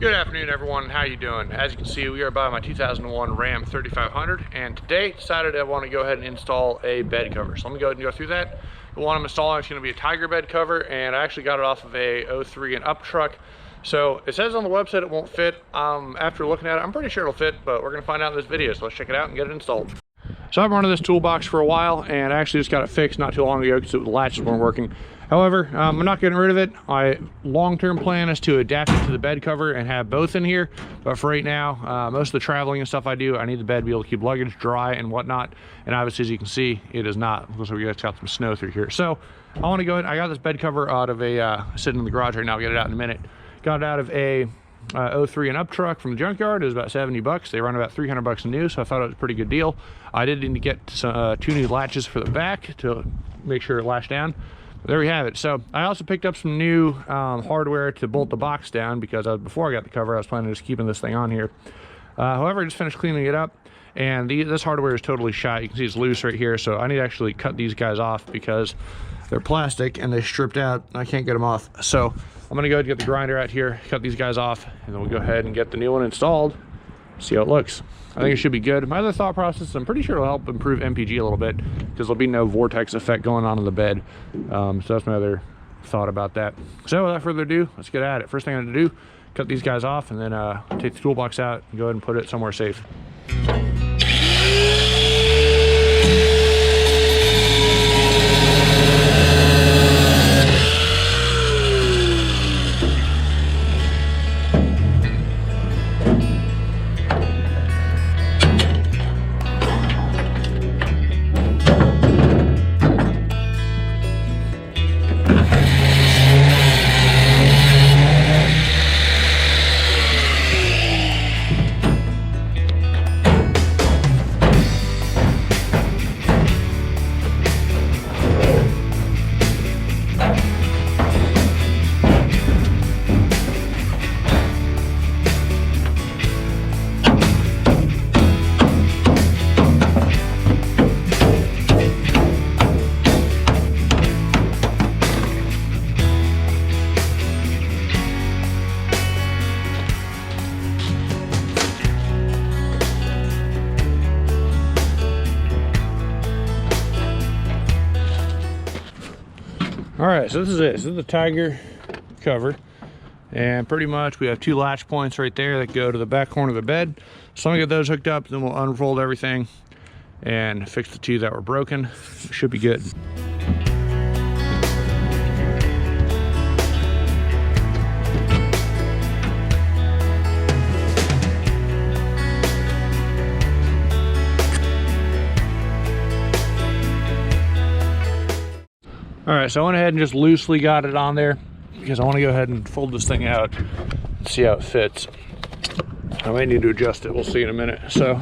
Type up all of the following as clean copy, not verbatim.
Good afternoon, everyone. How you doing? As you can see, we are by my 2001 Ram 3500, and today decided I want to go ahead and install a bed cover. So let me go ahead and go through that. The one I'm installing is going to be a Tyger bed cover, and I actually got it off of a 03 and up truck. So it says on the website it won't fit. After looking at it, I'm pretty sure it'll fit, but we're going to find out in this video. So let's check it out and get it installed. So I've been running this toolbox for a while, and I actually just got it fixed not too long ago because the latches weren't working. However, I'm not getting rid of it. My long-term plan is to adapt it to the bed cover and have both in here. But for right now, most of the traveling and stuff I do, I need the bed to be able to keep luggage dry and whatnot. And obviously, as you can see, it is not. Looks like we got some snow through here. So I want to go ahead. I got this bed cover out of a sitting in the garage right now. I'll get it out in a minute. Got it out of a 03 and up truck from the junkyard. It was about 70 bucks. They run about 300 bucks new, so I thought it was a pretty good deal. I did need to get some, 2 new latches for the back to make sure it latched down. There we have it. So I also picked up some new hardware to bolt the box down because before I got the cover, I was planning on just keeping this thing on here. However, I just finished cleaning it up, and this hardware is totally shot. You can see it's loose right here, so I need to actually cut these guys off because they're plastic and they stripped out. I can't get them off. So I'm gonna go ahead and get the grinder out here, cut these guys off, and then we'll go ahead and get the new one installed, see how it looks. I think it should be good. My other thought process, I'm pretty sure it'll help improve MPG a little bit because there'll be no vortex effect going on in the bed. So that's my other thought about that. So without further ado, let's get at it. First thing I'm gonna do, cut these guys off and then take the toolbox out and go ahead and put it somewhere safe. All right, so this is it. This is the Tyger cover, and pretty much we have 2 latch points right there that go to the back corner of the bed. So I'm gonna get those hooked up, then we'll unfold everything and fix the 2 that were broken. It should be good. All right, so I went ahead and just loosely got it on there because I want to go ahead and fold this thing out and see how it fits. I may need to adjust it. We'll see in a minute. So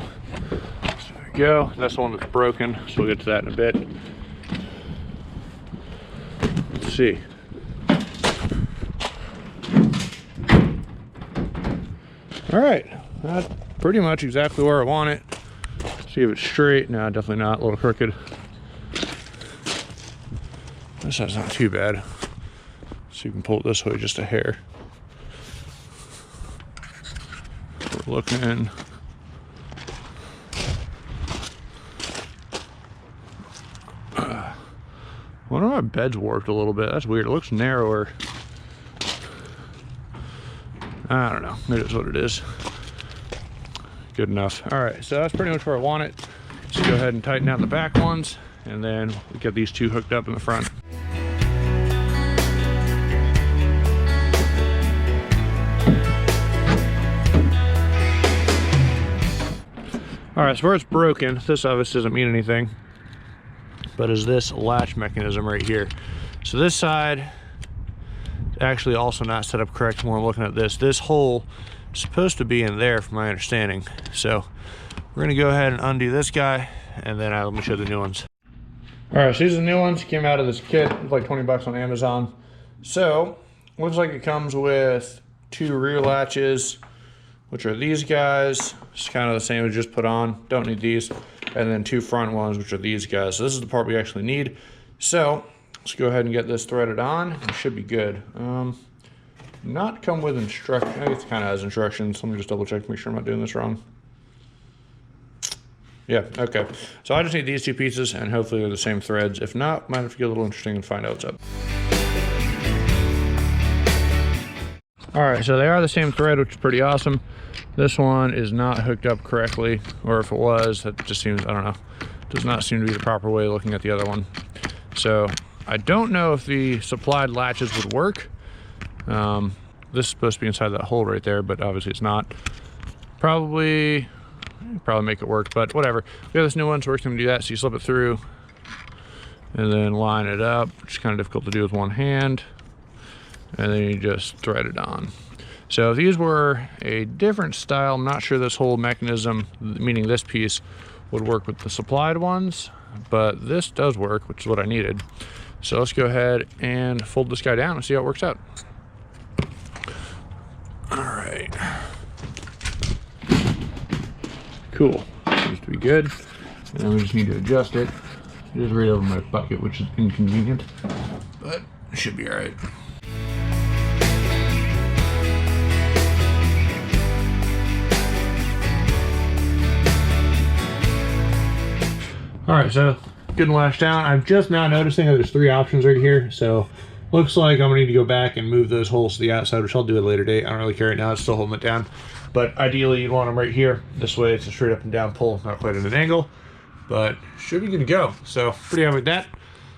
there we go. That's the one that's broken, so we'll get to that in a bit. Let's see. All right, that's pretty much exactly where I want it. See if it's straight. No, definitely not. A little crooked. This side's not too bad. So you can pull it this way just a hair. We're looking. One of my bed's warped a little bit. That's weird. It looks narrower. I don't know. Maybe that's what it is. Good enough. All right, so that's pretty much where I want it. So go ahead and tighten out the back ones, and then we'll get these 2 hooked up in the front. All right, so where it's broken, this obviously doesn't mean anything, but is this latch mechanism right here. So this side is actually also not set up correct when we're looking at this. This hole is supposed to be in there from my understanding. So we're gonna go ahead and undo this guy, and then let me show the new ones. All right, so these are the new ones. Came out of this kit, it's like 20 bucks on Amazon. So looks like it comes with 2 rear latches, which are these guys. It's kind of the same as just put on. Don't need these. And then 2 front ones, which are these guys. So this is the part we actually need. So let's go ahead and get this threaded on. It should be good. not come with instructions. I think it's kind of has instructions. Let me just double check, make sure I'm not doing this wrong. Yeah, okay. So I just need these two pieces, and hopefully they're the same threads. If not, might have to get a little interesting and find out what's up. All right, so they are the same thread, which is pretty awesome. This one is not hooked up correctly, or if it was, that just seems, I don't know, does not seem to be the proper way of looking at the other one. So I don't know if the supplied latches would work. This is supposed to be inside that hole right there, but obviously it's not. Probably make it work, but whatever. We have this new one, so we're going to do that. So you slip it through and then line it up, which is kind of difficult to do with one hand. And then you just thread it on. So if these were a different style, I'm not sure this whole mechanism, meaning this piece, would work with the supplied ones, but this does work, which is what I needed. So let's go ahead and fold this guy down and see how it works out. All right. Cool, seems to be good. And then we just need to adjust it. Just right over my bucket, which is inconvenient, but it should be all right. All right, so getting lashed down. I'm just now noticing that there's 3 options right here. So looks like I'm gonna need to go back and move those holes to the outside, which I'll do at a later date. I don't really care right now, it's still holding it down. But ideally you'd want them right here. This way it's a straight up and down pull, not quite at an angle, but should be good to go. So pretty happy with that.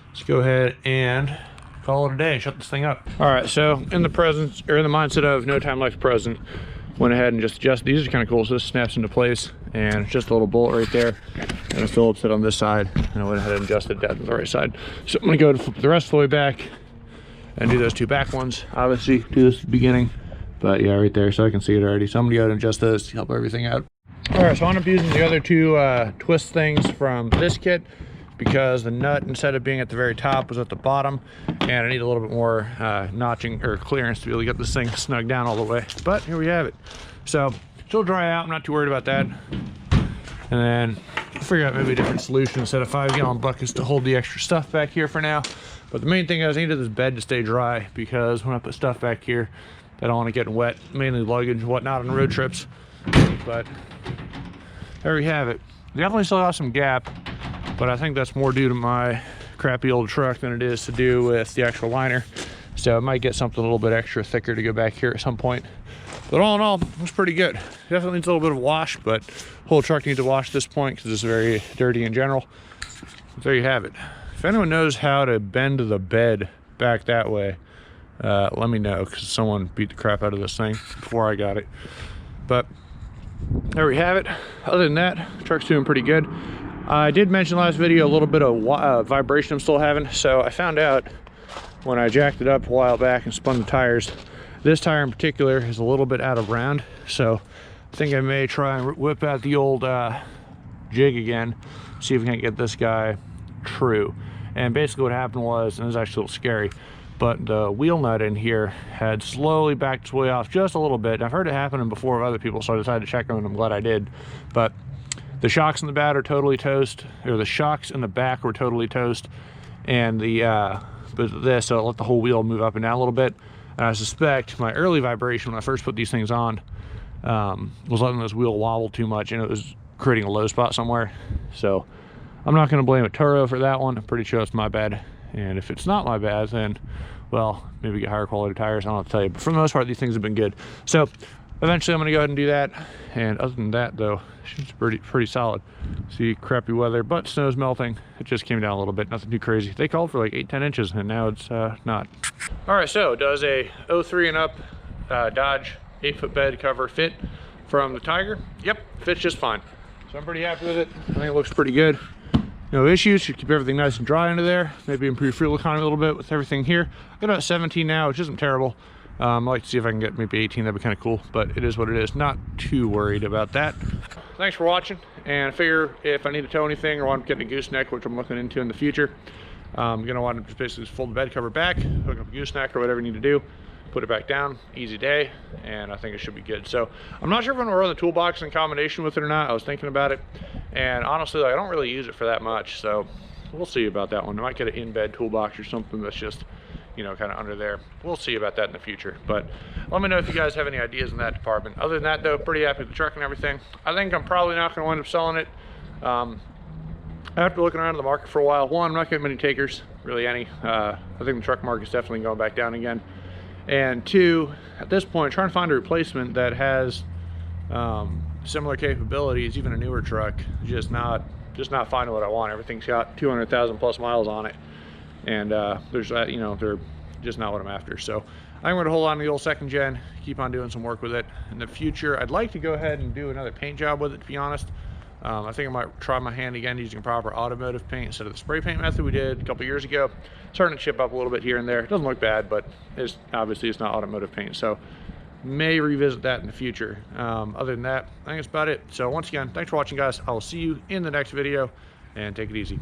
Let's go ahead and call it a day, shut this thing up. All right, so in the presence, or in the mindset of no time like the present, went ahead and just adjusted. These are kind of cool, so this snaps into place, and it's just a little bolt right there, and a Phillips head on this side, and I went ahead and adjusted that to the right side. So I'm gonna go to flip the rest of the way back and do those 2 back ones. Obviously, do this at the beginning, but yeah, right there, so I can see it already. So I'm gonna go ahead and adjust those to help everything out. All right, so I end up using the other 2 twist things from this kit, because the nut, instead of being at the very top, was at the bottom, and I need a little bit more notching or clearance to be able to get this thing snug down all the way. But here we have it. So it'll dry out, I'm not too worried about that. And then I'll figure out maybe a different solution instead of 5-gallon buckets to hold the extra stuff back here for now. But the main thing is I needed this bed to stay dry, because when I put stuff back here, I don't want it getting wet, mainly luggage and whatnot on road trips. But there we have it. Definitely still have some gap, but I think that's more due to my crappy old truck than it is to do with the actual liner. So I might get something a little bit extra thicker to go back here at some point. But all in all, it was pretty good. Definitely needs a little bit of wash, but whole truck needs a wash at this point because it's very dirty in general. But there you have it. If anyone knows how to bend the bed back that way, let me know, because someone beat the crap out of this thing before I got it. But there we have it. Other than that, the truck's doing pretty good. I did mention last video a little bit of vibration I'm still having. So I found out when I jacked it up a while back and spun the tires, this tire in particular is a little bit out of round. So I think I may try and whip out the old jig again, see if we can't get this guy true. And basically what happened was, and it was actually a little scary, but the wheel nut in here had slowly backed its way off just a little bit. And I've heard it happening before with other people, so I decided to check them, and I'm glad I did. But the shocks in the back are totally toast, or the shocks in the back were totally toast, and so it let the whole wheel move up and down a little bit. And I suspect my early vibration when I first put these things on was letting this wheel wobble too much, and it was creating a low spot somewhere. So I'm not going to blame a Toro for that one. I'm pretty sure it's my bad. And if it's not my bad, then, well, maybe get higher quality tires. I don't have to tell you. But for the most part, these things have been good. So eventually I'm going to go ahead and do that. And other than that, though, it's pretty solid. See, crappy weather, but snow's melting. It just came down a little bit, nothing too crazy. They called for like 8-10 inches, and now it's not. All right, so does a 03 and up Dodge 8-foot bed cover fit from the Tyger? Yep, fits just fine. So I'm pretty happy with it. I think it looks pretty good. No issues, should keep everything nice and dry under there. Maybe improve fuel economy a little bit with everything here. I got about 17 now, which isn't terrible. I'd like to see if I can get maybe 18, that'd be kind of cool, but it is what it is. Not too worried about that. Thanks for watching, and I figure if I need to tow anything or want to get a gooseneck, which I'm looking into in the future, I'm gonna want to just basically fold the bed cover back, hook up a gooseneck or whatever you need to do, put it back down, easy day, and I think it should be good. So I'm not sure if I'm gonna run the toolbox in combination with it or not. I was thinking about it, and honestly, like, I don't really use it for that much, so we'll see about that one. I might get an in-bed toolbox or something that's just you know, kind of under there. We'll see about that in the future, but let me know if you guys have any ideas in that department. Other than that though, pretty happy with the truck and everything. I think I'm probably not going to wind up selling it. After looking around the market for a while, one, I'm not getting many takers, really any. I think the truck market's definitely going back down again. And two, at this point, trying to find a replacement that has similar capabilities, even a newer truck, just not finding what I want. Everything's got 200,000 plus miles on it, and there's you know, they're just not what I'm after. So I'm going to hold on to the old second gen, keep on doing some work with it. In the future, I'd like to go ahead and do another paint job with it, to be honest. I think I might try my hand again using proper automotive paint instead of the spray paint method we did a couple years ago. Starting to chip up a little bit here and there. It doesn't look bad, but it's obviously it's not automotive paint, so may revisit that in the future. Other than that, I think that's about it. So once again, thanks for watching, guys. I will see you in the next video, and take it easy.